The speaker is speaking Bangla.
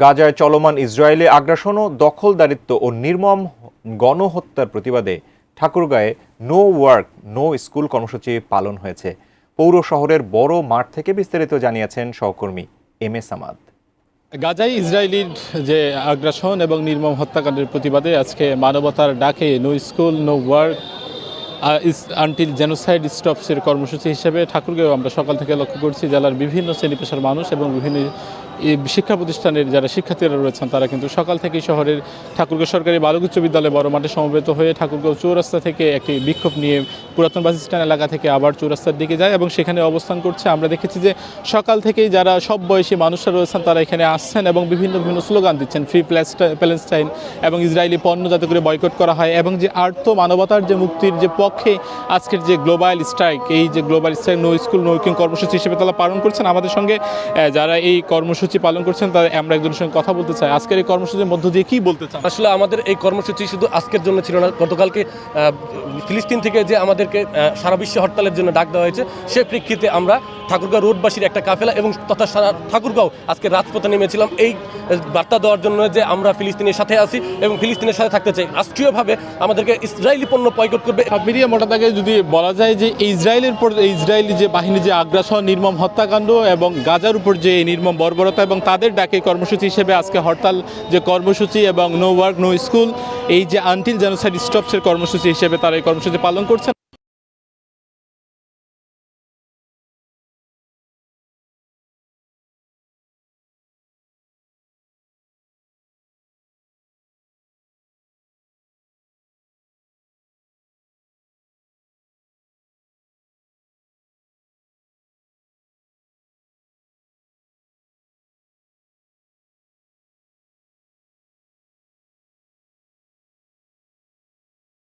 গাজায় চলমান ইসরায়েলি আগ্রাসন ও দখলদারিত্ব ও নির্মম গণহত্যার প্রতিবাদে ঠাকুরগাঁয়ে নো ওয়ার্ক নো স্কুল কর্মসূচি পালন হয়েছে। পৌর শহরের বড় মাঠ থেকে বিস্তারিত জানিয়েছেন সহকর্মী এম এ সামাদ। গাজায় ইসরায়েলির যে আগ্রাসন এবং নির্মম হত্যাকাণ্ডের প্রতিবাদে আজকে মানবতার ডাকে no school no work until genocide স্টপসের কর্মসূচি হিসেবে ঠাকুরগাঁও আমরা সকাল থেকে লক্ষ্য করছি জেলার বিভিন্ন শ্রেণী পেশার মানুষ এবং বিভিন্ন শিক্ষা প্রতিষ্ঠানের যারা শিক্ষার্থীরা রয়েছেন তারা কিন্তু সকাল থেকেই শহরের ঠাকুরগাঁও সরকারি বালক উচ্চ বিদ্যালয়ে বড় মাঠে সমবেত হয়ে ঠাকুরগাঁও চৌরাস্তা থেকে একটি বিক্ষোভ নিয়ে পুরাতন বাস স্ট্যান্ড এলাকা থেকে আবার চৌরাস্তার দিকে যায় এবং সেখানে অবস্থান করছে। আমরা দেখেছি যে সকাল থেকেই যারা সব বয়সী মানুষরা রয়েছেন তারা এখানে আসছেন এবং বিভিন্ন স্লোগান দিচ্ছেন, ফ্রি প্যালেস্টাইন এবং ইসরায়েলি পণ্য যাতে করে বয়কট করা হয় এবং যে আর্ত মানবতার যে মুক্তির যে পক্ষে আজকের যে গ্লোবাল স্ট্রাইক, এই যে global strike no school no working কর্মসূচি হিসেবে তারা পালন করছেন। আমাদের সঙ্গে যারা এই কর্মসূচি পালন করছেন তারা আমরা একজনের সঙ্গে কথা বলতে চাই। আজকের এই কর্মসূচির মধ্য দিয়ে কি বলতে চান? আসলে আমাদের এই কর্মসূচি শুধু আজকের জন্য ছিল না, গতকালকে ফিলিস্তিন থেকে যে আমাদেরকে সারা বিশ্বে হরতালের জন্য ডাক দেওয়া হয়েছে সে প্রেক্ষিতে আমরা ঠাকুরগাঁও রোডবাসীর একটা কাফেলা এবং তথা সারা ঠাকুরগাঁও আজকে রাজপথে নেমেছিলাম এই বার্তা দেওয়ার জন্য যে আমরা ফিলিস্তিনের সাথে আছি এবং ফিলিস্তিনের সাথে থাকতে চাই। রাষ্ট্রীয়ভাবে আমাদেরকে ইসরায়েলি পণ্য বয়কট করবে। মিডিয়া মোটা দাগে যদি বলা যায় যে ইসরায়েলি যে বাহিনী যে আগ্রাসন নির্মম হত্যাকাণ্ড এবং গাজার উপর যে নির্মম বর্বরতা এবং তাদের ডাকে কর্মসূচি হিসেবে আজকে হরতাল যে কর্মসূচি এবং নো ওয়ার্ক নো স্কুল এই যে আনটিল জেনোসাইড স্টপসের কর্মসূচি হিসেবে তারা এই কর্মসূচি পালন করছেন।